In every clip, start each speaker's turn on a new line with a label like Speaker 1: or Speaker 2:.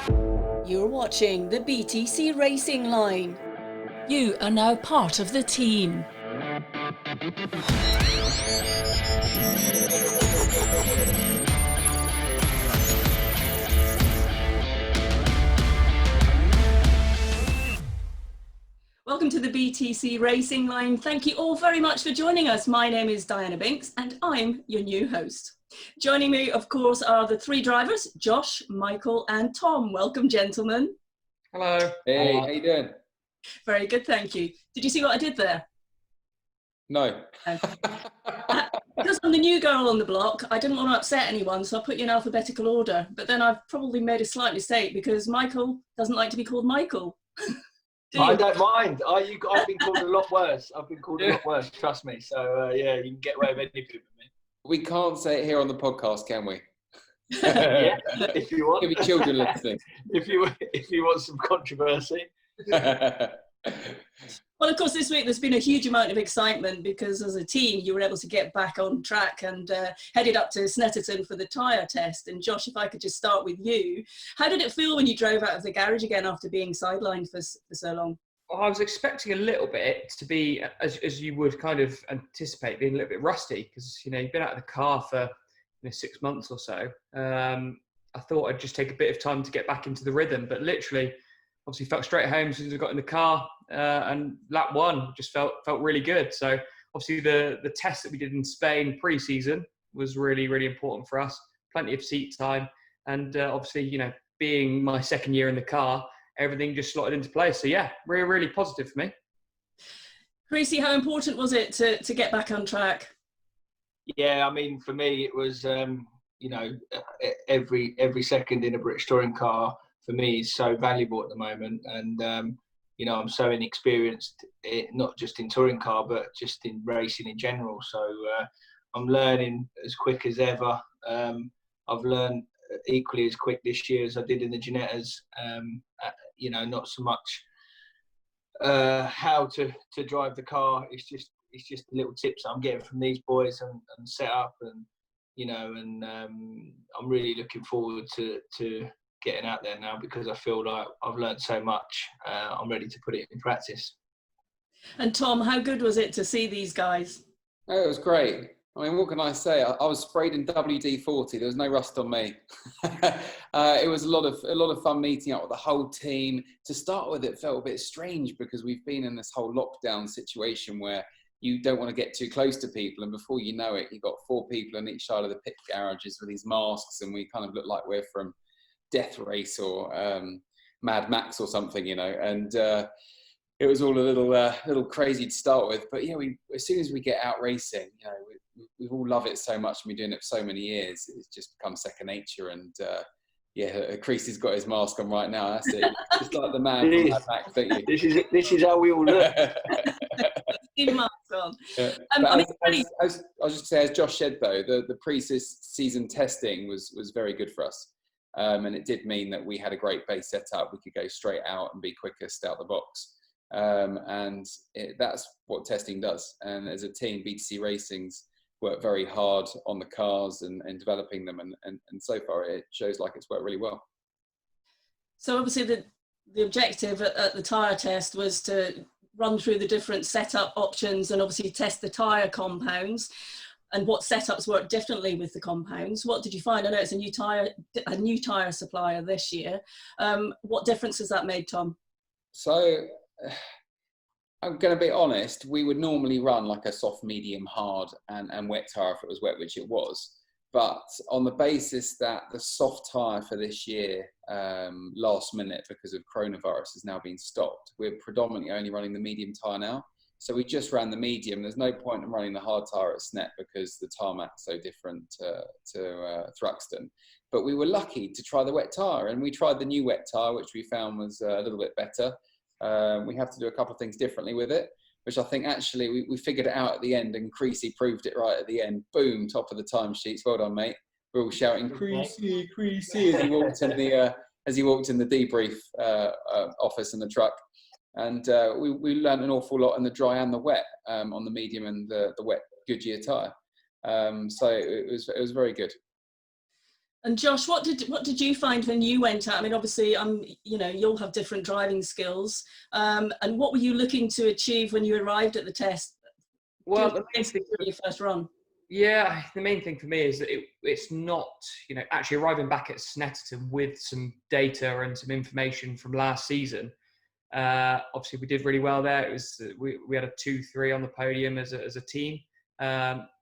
Speaker 1: You're watching the BTC Racing Line. You are now part of the team. Welcome to the BTC Racing Line. Thank you all very much for joining us. My name is Diana Binks and I'm your new host. Joining me, of course, are the three drivers, Josh, Michael and Tom. Welcome, gentlemen.
Speaker 2: Hello.
Speaker 3: Hey, how you doing?
Speaker 1: Very good, thank you. Did you see what I did there?
Speaker 3: No.
Speaker 1: Because I'm the new girl on the block, I didn't want to upset anyone, so I put you in alphabetical order. But then I've probably made a slight mistake because Michael doesn't like to be called Michael.
Speaker 4: I don't mind. I've been called a lot worse. Trust me. So, yeah, you can get away with anything with me.
Speaker 3: We can't say it here on the podcast, can we?
Speaker 4: Yeah, if you want.
Speaker 3: Give me children listening.
Speaker 4: if you want some controversy.
Speaker 1: Well, of course, this week there's been a huge amount of excitement because as a team you were able to get back on track and headed up to Snetterton for the tyre test. And Josh, if I could just start with you, how did it feel when you drove out of the garage again after being sidelined for so long?
Speaker 2: Well, I was expecting a little bit to be, as you would kind of anticipate, being a little bit rusty because, you've been out of the car for 6 months or so. I thought I'd just take a bit of time to get back into the rhythm, but literally, obviously felt straight home as soon as I got in the car, and lap one just felt really good. So obviously the test that we did in Spain pre-season was really, really important for us. Plenty of seat time, and obviously, being my second year in the car, everything just slotted into place. So yeah, really, really positive for me.
Speaker 1: Creasy, how important was it to get back on track?
Speaker 4: Yeah, I mean, for me, it was, every second in a British touring car for me is so valuable at the moment. And, I'm so inexperienced, not just in touring car, but just in racing in general. So I'm learning as quick as ever. I've learned equally as quick this year as I did in the Ginettas. Not so much how to drive the car. It's just little tips that I'm getting from these boys and set up, and I'm really looking forward to getting out there now because I feel like I've learned so much. I'm ready to put it in practice.
Speaker 1: And Tom, how good was it to see these guys?
Speaker 3: Oh, it was great. I mean, what can I say? I was sprayed in WD-40. There was no rust on me. It was a lot of fun meeting up with the whole team. To start with, it felt a bit strange because we've been in this whole lockdown situation where you don't want to get too close to people, and before you know it, you've got 4 people on each side of the pit garages with these masks, and we kind of look like we're from Death Race or Mad Max or something, and it was all a little crazy to start with. But yeah, as soon as we get out racing, we all love it so much, and we're doing it for so many years. It's just become second nature. And Creasy's got his mask on right now. That's it. Just like the man from Mad Max, don't you?
Speaker 4: This is how we all look.
Speaker 3: Yeah. I was just say, as Josh said though, the pre-season testing was very good for us. And it did mean that we had a great base set up. We could go straight out and be quickest out the box. That's what testing does. And as a team, BTC Racing's worked very hard on the cars and developing them. And so far, it shows like it's worked really well.
Speaker 1: So obviously the objective at the tyre test was to run through the different setup options and obviously test the tyre compounds and what setups work differently with the compounds. What did you find? I know it's a new tyre supplier this year. What difference has that made, Tom?
Speaker 3: So I'm going to be honest, we would normally run like a soft, medium, hard and wet tyre if it was wet, which it was. But on the basis that the soft tyre for this year, last minute because of coronavirus, has now been stopped, we're predominantly only running the medium tyre now. So we just ran the medium. There's no point in running the hard tyre at Snet because the tarmac's so different to Thruxton. But we were lucky to try the wet tyre, and we tried the new wet tyre, which we found was a little bit better. We have to do a couple of things differently with it, which I think actually we figured it out at the end, and Creasy proved it right at the end. Boom, top of the timesheets. Well done, mate. We're all shouting Creasy, Creasy as he walked in the debrief office in the truck. And we learned an awful lot in the dry and the wet on the medium and the wet Goodyear tyre. So it was very good.
Speaker 1: And Josh, what did you find when you went out? I mean, obviously, you'll have different driving skills. And what were you looking to achieve when you arrived at the test?
Speaker 2: Well, the main thing
Speaker 1: for your first run.
Speaker 2: Yeah, the main thing for me is that it's not, actually arriving back at Snetterton with some data and some information from last season. Obviously, we did really well there. It was we had a 2-3 on the podium as a team.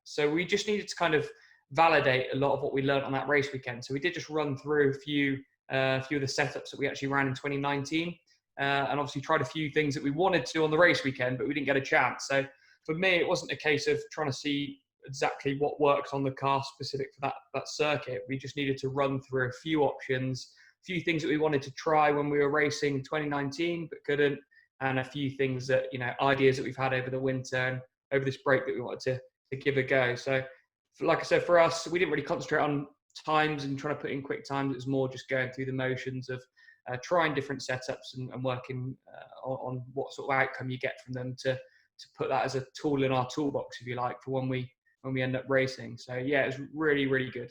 Speaker 2: So we just needed to kind of validate a lot of what we learned on that race weekend. So we did just run through a few of the setups that we actually ran in 2019, and obviously tried a few things that we wanted to on the race weekend, but we didn't get a chance. So for me, it wasn't a case of trying to see exactly what works on the car specific for that circuit. We just needed to run through a few options, a few things that we wanted to try when we were racing in 2019 but couldn't, and a few things that, ideas that we've had over the winter and over this break that we wanted to give a go. So like I said, for us, we didn't really concentrate on times and trying to put in quick times. It was more just going through the motions of trying different setups and working on what sort of outcome you get from them to put that as a tool in our toolbox, if you like, for when we end up racing. So yeah, it's really, really good.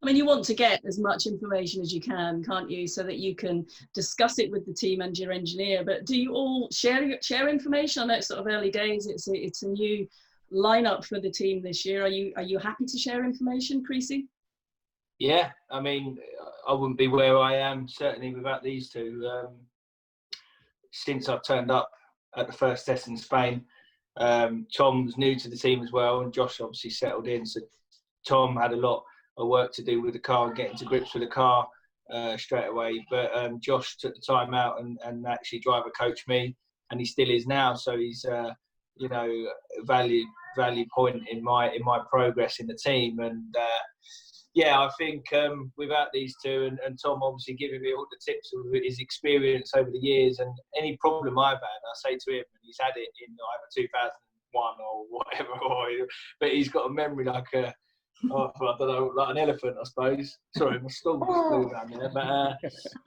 Speaker 1: I mean, you want to get as much information as you can, can't you, so that you can discuss it with the team and your engineer. But do you all share information? I know it's sort of early days. It's a new lineup for the team this year. Are you happy to share information, Creasy?
Speaker 4: Yeah, I mean, I wouldn't be where I am certainly without these two. Since I've turned up at the first test in Spain, Tom's new to the team as well, and Josh obviously settled in. So Tom had a lot of work to do with the car and getting to grips with the car straight away. But Josh took the time out and actually driver coached me, and he still is now. So he's value point in my progress in the team. And yeah, I think without these two and Tom obviously giving me all the tips of his experience over the years, and any problem I've had, I say to him, and he's had it in either 2001 or whatever, but he's got a memory like I don't know, like an elephant, I suppose. Sorry, my skull flew down there,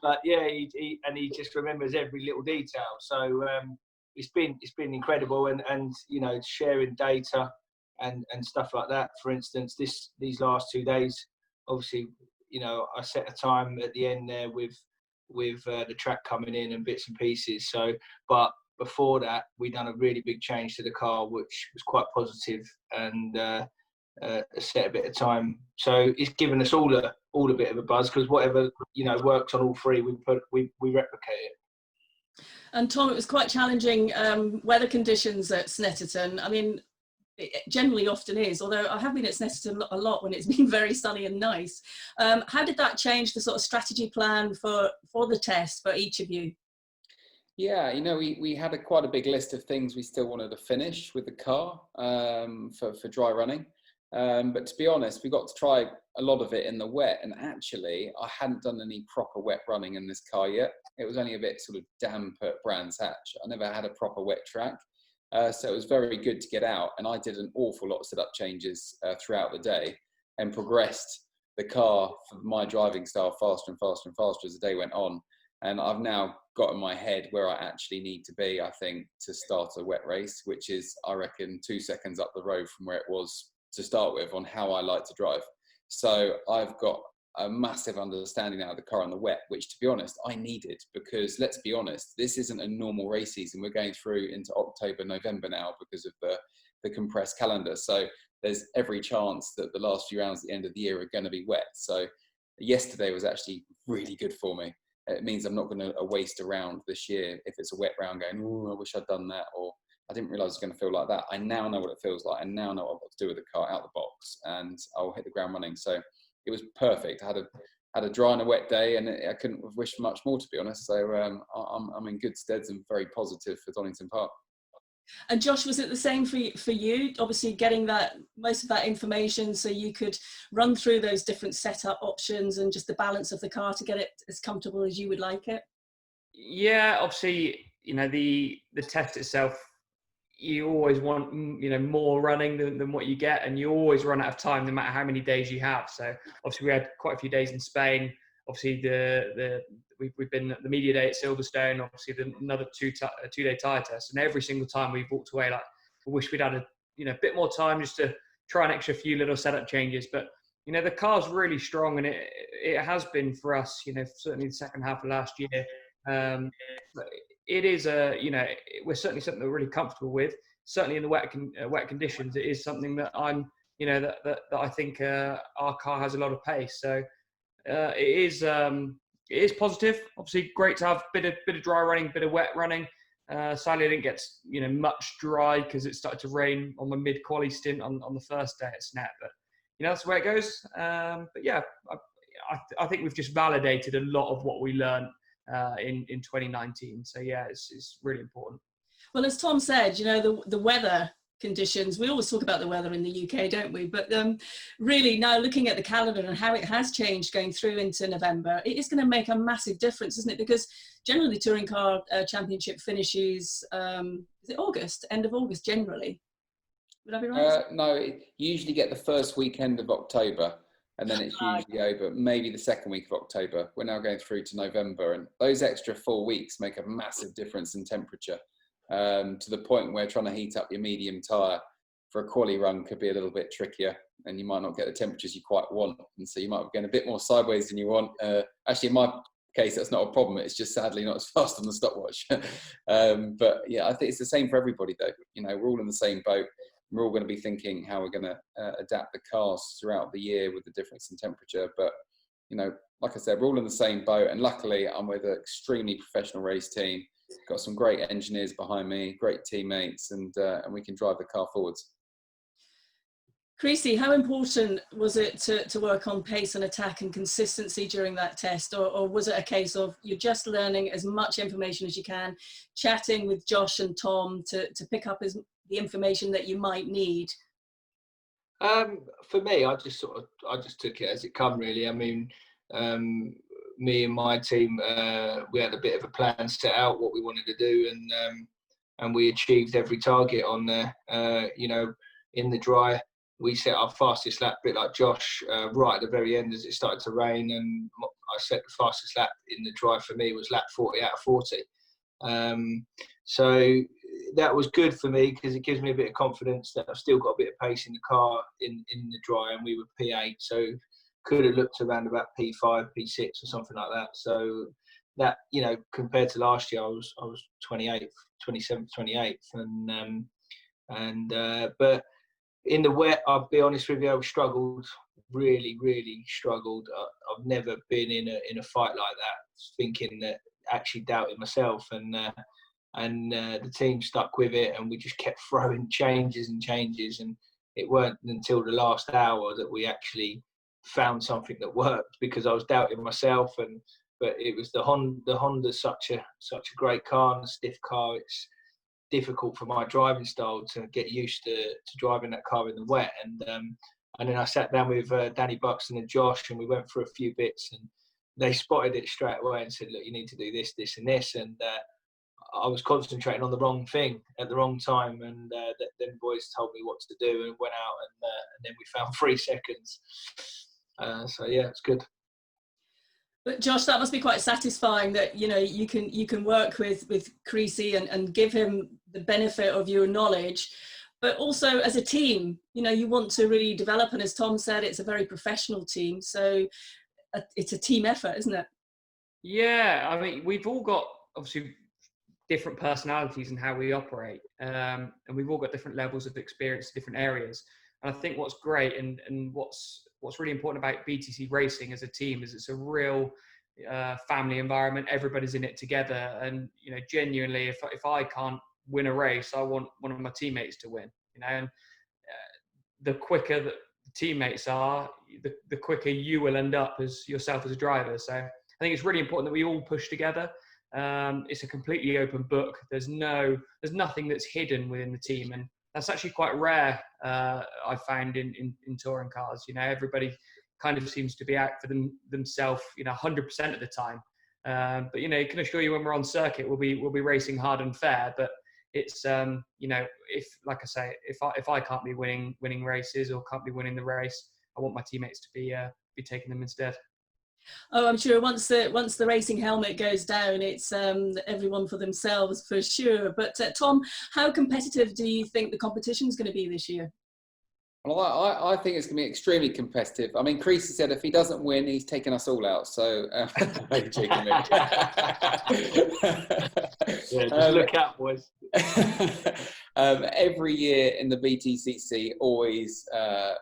Speaker 4: but yeah, he just remembers every little detail. So it's been incredible, and sharing data and stuff like that. For instance, these last 2 days, obviously, I set a time at the end there with the track coming in and bits and pieces. So, but before that, we done a really big change to the car, which was quite positive, and set a bit of time. So it's given us all a bit of a buzz, because whatever works on all three, we replicate it.
Speaker 1: And Tom, it was quite challenging weather conditions at Snetterton. I mean, it generally often is, although I have been at Snetterton a lot when it's been very sunny and nice. How did that change the sort of strategy plan for the test for each of you?
Speaker 3: Yeah, we had quite a big list of things we still wanted to finish with the car for dry running. But to be honest, we got to try a lot of it in the wet, and actually I hadn't done any proper wet running in this car yet. It was only a bit sort of damp at Brands Hatch. I never had a proper wet track, so it was very good to get out, and I did an awful lot of setup changes throughout the day and progressed the car for my driving style faster and faster and faster as the day went on. And I've now got in my head where I actually need to be, I think, to start a wet race, which is, I reckon, 2 seconds up the road from where it was to start with on how I like to drive. So I've got a massive understanding now of the car on the wet, which, to be honest, I needed, because let's be honest, this isn't a normal race season. We're going through into October, November now because of the compressed calendar. So there's every chance that the last few rounds at the end of the year are going to be wet. So yesterday was actually really good for me. It means I'm not going to waste a round this year if it's a wet round going, oh, I wish I'd done that, or I didn't realise it was going to feel like that. I now know what it feels like. I now know what to do with the car out the box, and I'll hit the ground running. So it was perfect. I had a dry and a wet day, and I couldn't have wished much more, to be honest. So I'm in good stead and very positive for Donington Park.
Speaker 1: And Josh, was it the same for you? Obviously, getting most of that information so you could run through those different setup options and just the balance of the car to get it as comfortable as you would like it.
Speaker 2: Yeah, obviously, the test itself, you always want more running than what you get, and you always run out of time no matter how many days you have. So obviously we had quite a few days in Spain. Obviously we've been at the media day at Silverstone. Obviously another two-day tyre test, and every single time we've walked away like, I wish we'd had a bit more time just to try an extra few little setup changes. But you know, the car's really strong, and it has been for us, you know, certainly the second half of last year. But it is we're certainly something that we're really comfortable with. Certainly in the wet conditions, it is something that that I think our car has a lot of pace. So it is positive. Obviously, great to have a bit of dry running, bit of wet running. Sadly, I didn't get much dry because it started to rain on my mid-quali stint on the first day at Snet. But that's the way it goes. But yeah, I think we've just validated a lot of what we learned in 2019. So yeah, it's really important.
Speaker 1: Well, as Tom said, the weather conditions, we always talk about the weather in the UK, don't we? But really now looking at the calendar and how it has changed going through into November, it is going to make a massive difference, isn't it? Because generally the Touring Car Championship finishes, is it August, end of August generally? Would I be right?
Speaker 3: No, you usually get the first weekend of October, and then it's usually over, maybe the second week of October. We're now going through to November, and those extra 4 weeks make a massive difference in temperature, to the point where trying to heat up your medium tyre for a quali run could be a little bit trickier, and you might not get the temperatures you quite want, and so you might be going a bit more sideways than you want. Actually, in my case, that's not a problem. It's just sadly not as fast on the stopwatch. But yeah, I think it's the same for everybody, though. We're all in the same boat. We're all going to be thinking how we're going to adapt the cars throughout the year with the difference in temperature. But, like I said, we're all in the same boat. And luckily, I'm with an extremely professional race team. Got some great engineers behind me, great teammates, and we can drive the car forwards.
Speaker 1: Creasy, how important was it to work on pace and attack and consistency during that test? Or was it a case of you're just learning as much information as you can, chatting with Josh and Tom to pick up the information that you might need?
Speaker 4: For me, I just took it as it come, really. I mean, me and my team, we had a bit of a plan set out what we wanted to do, and we achieved every target on there. In the dry, we set our fastest lap, a bit like Josh, right at the very end as it started to rain, and I set the fastest lap in the dry for me was lap 40 out of 40. So that was good for me because it gives me a bit of confidence that I've still got a bit of pace in the car in the dry, and we were P8, so could have looked around about P5, P6 or something like that. So that, compared to last year, I was 28th, 27th, 28th, but in the wet, I'll be honest with you, I struggled, really, really struggled. I've never been in a fight like that, thinking that, actually doubting myself, and the team stuck with it, and we just kept throwing changes, and it weren't until the last hour that we actually found something that worked, because I was doubting myself. But it was the Honda's such a great car and a stiff car. It's difficult for my driving style to get used to driving that car in the wet, and then I sat down with Danny Buxton and Josh, and we went through a few bits, and they spotted it straight away and said, look, you need to do this, this and this, and I was concentrating on the wrong thing at the wrong time, and then boys told me what to do, and went out, and then we found 3 seconds. So yeah, it's good.
Speaker 1: But Josh, that must be quite satisfying that you can work with Creasy and give him the benefit of your knowledge, but also as a team, you want to really develop. And as Tom said, it's a very professional team, so it's a team effort, isn't it?
Speaker 2: Yeah, I mean, we've all got obviously different personalities and how we operate, and we've all got different levels of experience in different areas. And I think what's great and what's really important about BTC Racing as a team is it's a real family environment. Everybody's in it together, and genuinely, if I can't win a race, I want one of my teammates to win. And the quicker that the teammates are, the quicker you will end up as yourself as a driver. So I think it's really important that we all push together. It's a completely open book. There's nothing that's hidden within the team, and that's actually quite rare. I found in touring cars. Everybody kind of seems to be out for themselves, 100% of the time. But I can assure you, when we're on circuit, we'll be racing hard and fair. But it's if, like I say, if I can't be winning races or can't be winning the race, I want my teammates to be taking them instead.
Speaker 1: Oh, I'm sure once the racing helmet goes down, it's everyone for themselves for sure. But Tom, how competitive do you think the competition is going to be this year?
Speaker 3: Well, I think it's going to be extremely competitive. I mean, Creasy said if he doesn't win, he's taking us all out. So,
Speaker 4: just look out, boys.
Speaker 3: Every year in the BTCC always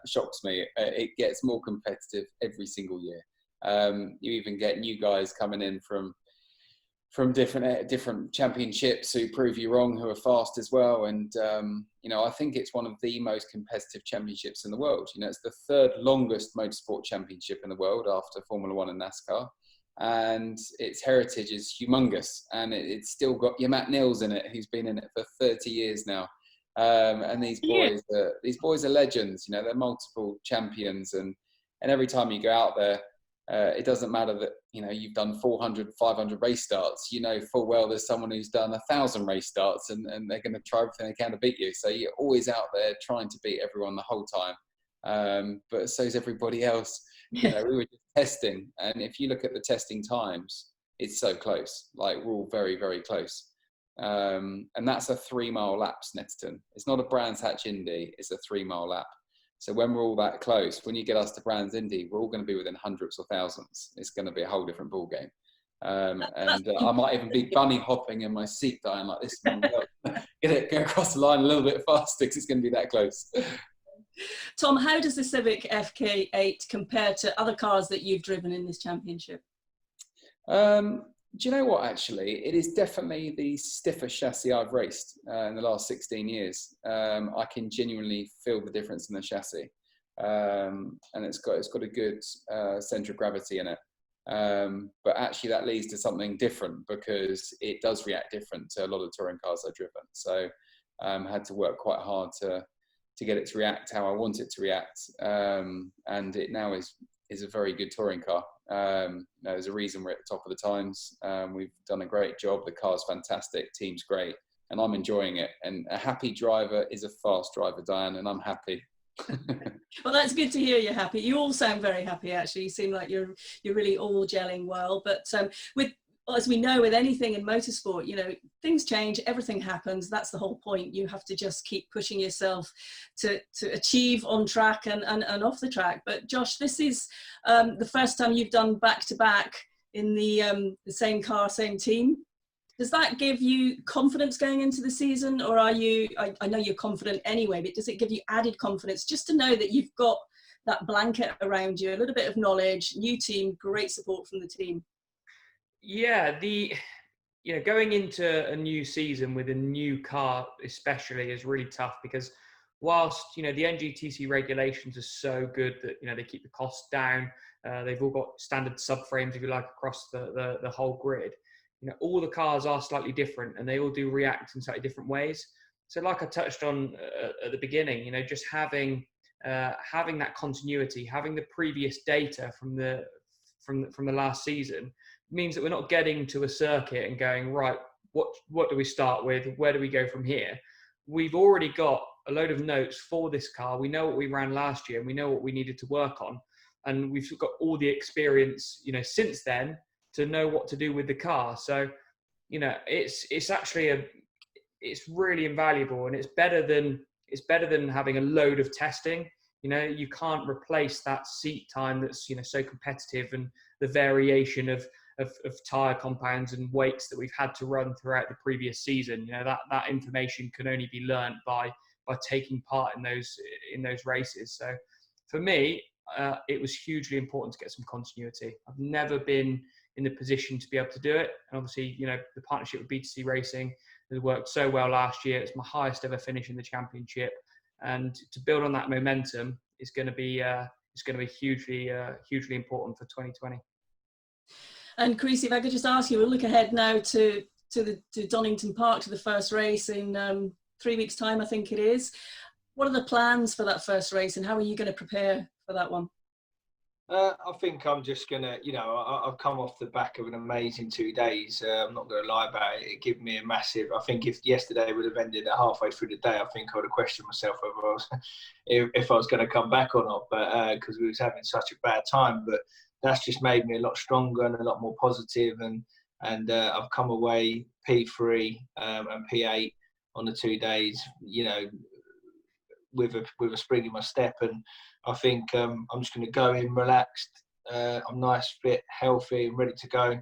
Speaker 3: shocks me. It gets more competitive every single year. You even get new guys coming in from different championships who prove you wrong, who are fast as well. And, I think it's one of the most competitive championships in the world. It's the third longest motorsport championship in the world after Formula One and NASCAR. And its heritage is humongous. And it's still got your Matt Nils in it, who's been in it for 30 years now. And these boys are legends. They're multiple champions. And every time you go out there, it doesn't matter that, you've done 400, 500 race starts. Full well there's someone who's done 1,000 race starts and they're going to try everything they can to beat you. So you're always out there trying to beat everyone the whole time. But so's everybody else. We were just testing. And if you look at the testing times, it's so close. Like, we're all very, very close. And that's a 3-mile lap, Snetterton. It's not a Brands Hatch Indy. It's a 3-mile lap. So when we're all that close, when you get us to Brands Indy, we're all going to be within hundreds or thousands. It's going to be a whole different ball game. I might even be bunny hopping in my seat, dying like this. Get across the line a little bit faster because it's going to be that close.
Speaker 1: Tom, how does the Civic FK8 compare to other cars that you've driven in this championship?
Speaker 3: Do you know what, actually? It is definitely the stiffest chassis I've raced in the last 16 years. I can genuinely feel the difference in the chassis. And it's got a good centre of gravity in it. But actually that leads to something different because it does react different to a lot of touring cars I've driven. So I had to work quite hard to get it to react how I want it to react. And it now is a very good touring car. There's a reason we're at the top of the times. We've done a great job. The car's fantastic. Team's great. And I'm enjoying it. And a happy driver is a fast driver, Diane, and I'm happy.
Speaker 1: Well, that's good to hear you're happy. You all sound very happy, actually. You seem like you're really all gelling well. But as we know, with anything in motorsport, things change, everything happens. That's the whole point. You have to just keep pushing yourself to achieve on track and off the track. But Josh, this is the first time you've done back-to-back in the same car, same team. Does that give you confidence going into the season, or are you, I know you're confident anyway, but does it give you added confidence just to know that you've got that blanket around you, a little bit of knowledge, new team, great support from the team?
Speaker 2: Yeah, going into a new season with a new car especially is really tough because whilst, the NGTC regulations are so good that, they keep the costs down, they've all got standard subframes, if you like, across the whole grid. All the cars are slightly different and they all do react in slightly different ways. So like I touched on at the beginning, just having that continuity, having the previous data from the last season means that we're not getting to a circuit and going, right, what do we start with? Where do we go from here? We've already got a load of notes for this car. We know what we ran last year and we know what we needed to work on. And we've got all the experience, since then to know what to do with the car. So, it's actually it's really invaluable and it's better than having a load of testing. You can't replace that seat time that's, so competitive and the variation of tyre compounds and weights that we've had to run throughout the previous season. That information can only be learned by taking part in those races. So for me, it was hugely important to get some continuity. I've never been in the position to be able to do it. And obviously, the partnership with BTC Racing has worked so well last year. It's my highest ever finish in the championship. And to build on that momentum is going to be hugely important for 2020.
Speaker 1: And Creasy, if I could just ask you, we'll look ahead now to Donington Park, to the first race in 3 weeks' time, I think it is. What are the plans for that first race and how are you going to prepare for that one?
Speaker 4: I think I'm just going to, I've come off the back of an amazing 2 days. I'm not going to lie about it. It gave me a massive, I think if yesterday would have ended at halfway through the day, I think I would have questioned myself whether if I was going to come back or not, but because we was having such a bad time. But that's just made me a lot stronger and a lot more positive. And I've come away P3 and P8 on the 2 days, with a spring in my step, and I think I'm just going to go in relaxed. I'm nice, fit, healthy, and ready to go,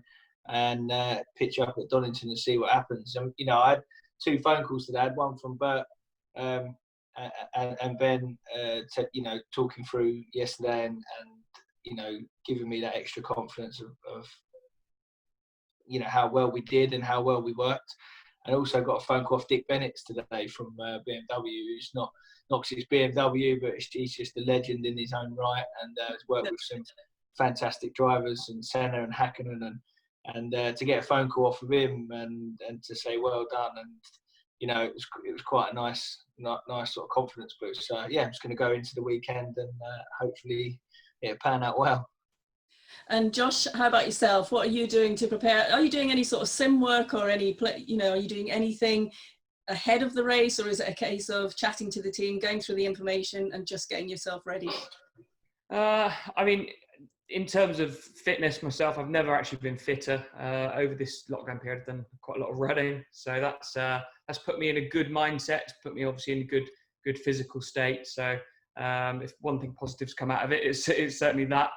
Speaker 4: and pitch up at Donington and see what happens. And I had 2 phone calls today. I had one from Bert and Ben, talking through yesterday, and giving me that extra confidence of how well we did and how well we worked. And also got a phone call off Dick Bennett today from BMW, who's not because it's BMW, but he's just a legend in his own right, and has worked with some fantastic drivers and Senna and Hakkinen, and to get a phone call off of him and to say well done, and it was quite a nice sort of confidence boost. So yeah, I'm just going to go into the weekend and hopefully it'll pan out well.
Speaker 1: And Josh, how about yourself? What are you doing to prepare? Are you doing any sort of sim work or are you doing anything ahead of the race, or is it a case of chatting to the team, going through the information and just getting yourself ready?
Speaker 2: I mean, in terms of fitness myself, I've never actually been fitter. Over this lockdown period, I've done quite a lot of running. So that's put me in a good mindset, put me obviously in a good physical state. So if one thing positive's come out of it, it's certainly that.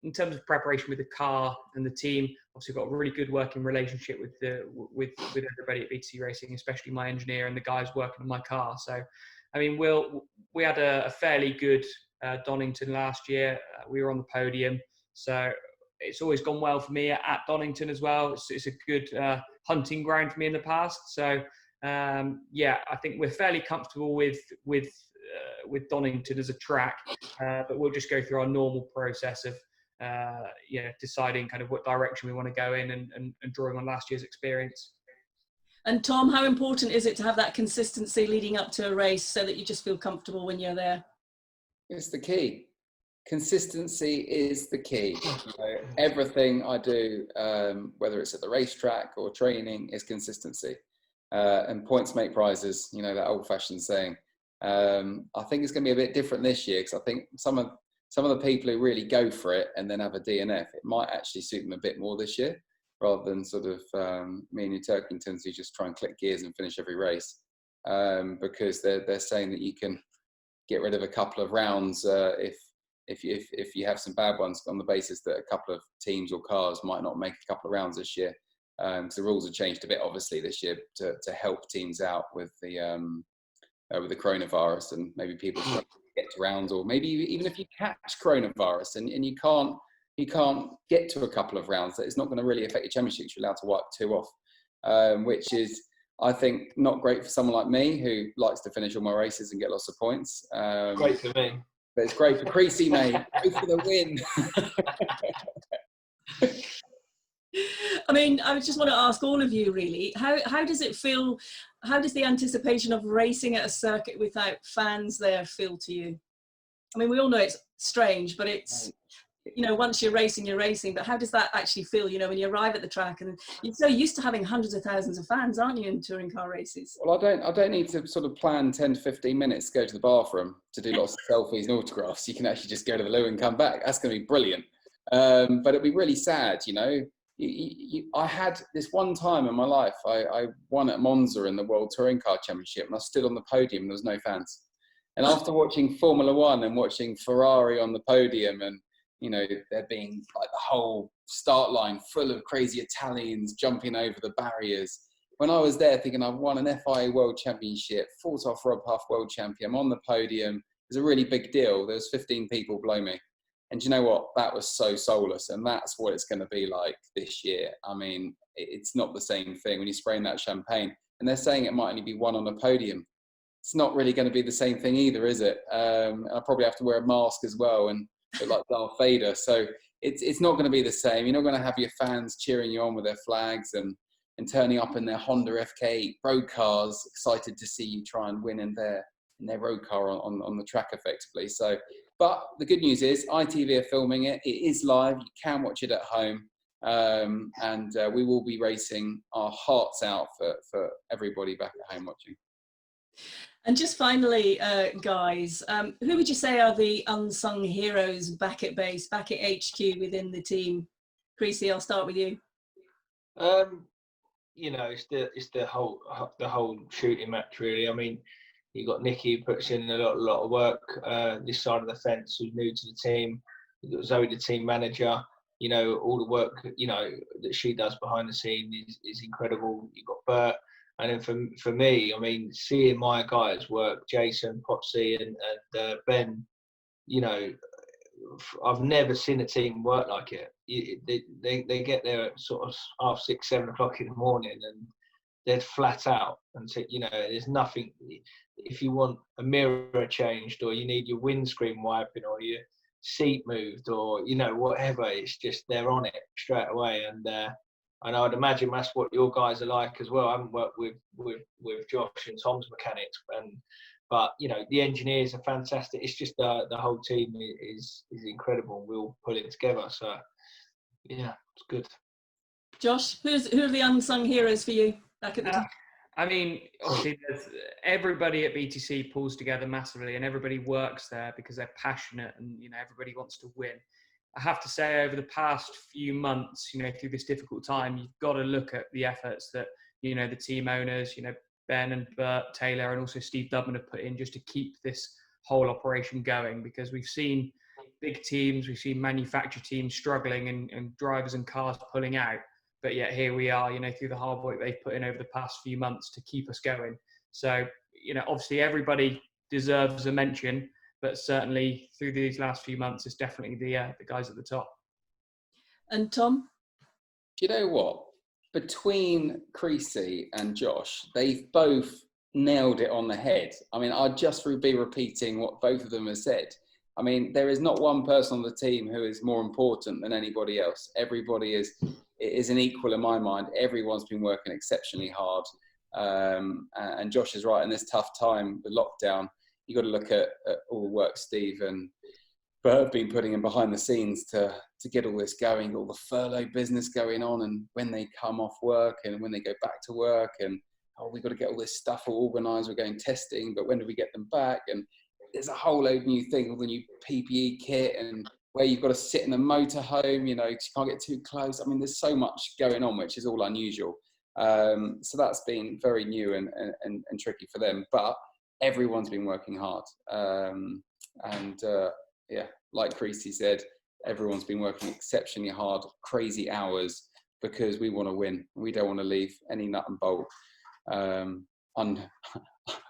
Speaker 2: In terms of preparation with the car and the team, obviously got a really good working relationship with everybody at BTC Racing, especially my engineer and the guys working on my car. So, I mean, we had a fairly good Donington last year. We were on the podium, so it's always gone well for me at Donington as well. It's a good hunting ground for me in the past. So, I think we're fairly comfortable with Donington as a track, but we'll just go through our normal process of deciding kind of what direction we want to go in and drawing on last year's experience.
Speaker 1: And Tom, how important is it to have that consistency leading up to a race so that you just feel comfortable when you're there?
Speaker 3: It's the key. Consistency is the key. Everything I do, whether it's at the racetrack or training, is consistency. And points make prizes, that old-fashioned saying. I think it's going to be a bit different this year, because I think some of the people who really go for it and then have a DNF, it might actually suit them a bit more this year, rather than sort of me and your Turkingtons who just try and click gears and finish every race, because they're saying that you can get rid of a couple of rounds if you have some bad ones, on the basis that a couple of teams or cars might not make a couple of rounds this year. So the rules have changed a bit, obviously, this year to help teams out with the coronavirus, and maybe people trying to get to rounds, or maybe even if you catch coronavirus and you can't get to a couple of rounds, that it's not going to really affect your championship. You're allowed to wipe 2 off, which is, I think, not great for someone like me who likes to finish all my races and get lots of points.
Speaker 4: Great for me.
Speaker 3: But it's great for Creasy, mate. Go for the win.
Speaker 1: I mean, I just want to ask all of you, really, how does it feel? How does the anticipation of racing at a circuit without fans there feel to you? I mean, we all know it's strange, but it's, once you're racing, but how does that actually feel, when you arrive at the track? And you're so used to having hundreds of thousands of fans, aren't you, in touring car races?
Speaker 3: Well, I don't need to sort of plan 10 to 15 minutes to go to the bathroom to do lots of selfies and autographs. You can actually just go to the loo and come back. That's going to be brilliant. But it'd be really sad, I had this one time in my life, I won at Monza in the World Touring Car Championship, and I stood on the podium and there was no fans. And after watching Formula One and watching Ferrari on the podium, and there being like the whole start line full of crazy Italians jumping over the barriers, when I was there thinking I've won an FIA World Championship, fought off Rob Huff World Champion, I'm on the podium, it was a really big deal. There was 15 people below me. And do you know what? That was so soulless, and that's what it's going to be like this year. I mean, it's not the same thing when you're spraying that champagne. And they're saying it might only be one on the podium. It's not really going to be the same thing either, is it? And I probably have to wear a mask as well and look like Darth Vader. So it's not going to be the same. You're not going to have your fans cheering you on with their flags and turning up in their Honda FK8 road cars, excited to see you try and win in their road car on the track effectively. So. But the good news is ITV are filming it. It is live. You can watch it at home. And we will be racing our hearts out for everybody back at home watching.
Speaker 1: And just finally, guys, who would you say are the unsung heroes back at base, back at HQ within the team? Creasy, I'll start with you.
Speaker 4: It's the whole shooting match, really. I mean, You've got Nikki, who puts in a lot of work this side of the fence, who's new to the team. You've got Zoe, the team manager. You know, all the work, you know, that she does behind the scenes is incredible. You've got Bert. And then for me, I mean, seeing my guys work, Jason, Popsy and Ben, you know, I've never seen a team work like it. They get there at sort of 6, 7 o'clock in the morning, and they're flat out. And so, you know, there's nothing. If you want a mirror changed, or you need your windscreen wiping, or your seat moved, or you know, whatever, it's just they're on it straight away. And I'd imagine that's what your guys are like as well. I haven't worked with Josh and Tom's mechanics, but you know, the engineers are fantastic. It's just the whole team is incredible. We'll pull it together. So yeah, it's good.
Speaker 1: Josh, who are the unsung heroes for you back at the time?
Speaker 2: I mean, obviously, everybody at BTC pulls together massively, and everybody works there because they're passionate, and you know, everybody wants to win. I have to say, over the past few months, you know, through this difficult time, you've got to look at the efforts that, you know, the team owners, you know, Ben and Bert Taylor and also Steve Dubman have put in just to keep this whole operation going, because we've seen big teams, we've seen manufacturer teams struggling and drivers and cars pulling out. But yet here we are, you know, through the hard work they've put in over the past few months to keep us going. So, you know, obviously everybody deserves a mention, but certainly through these last few months, it's definitely the guys at the top.
Speaker 1: And Tom?
Speaker 3: Do you know what? Between Creasy and Josh, they've both nailed it on the head. I mean, I'd just be repeating what both of them have said. I mean, there is not one person on the team who is more important than anybody else. Everybody is an equal in my mind. Everyone's been working exceptionally hard. And Josh is right, in this tough time with lockdown, you've got to look at all the work Steve and Bert have been putting in behind the scenes to get all this going, all the furlough business going on, and when they come off work and when they go back to work, and we've got to get all this stuff all organised, we're going testing, but when do we get them back? And there's a whole load of new things, all the new PPE kit, and where you've got to sit in a motorhome, you know, 'cause you can't get too close. I mean, there's so much going on, which is all unusual. So that's been very new and tricky for them, but everyone's been working hard. Yeah, like Creasy said, everyone's been working exceptionally hard, crazy hours, because we want to win. We don't want to leave any nut and bolt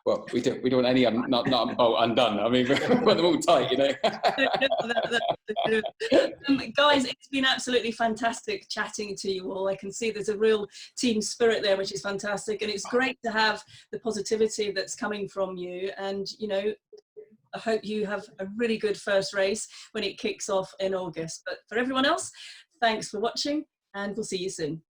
Speaker 3: well, we don't want any nut and bolt undone. I mean, we want them all tight, you know.
Speaker 1: Guys, it's been absolutely fantastic chatting to you all. I can see there's a real team spirit there, which is fantastic, and it's great to have the positivity that's coming from you. And you know, I hope you have a really good first race when it kicks off in August. But for everyone else, thanks for watching, and we'll see you soon.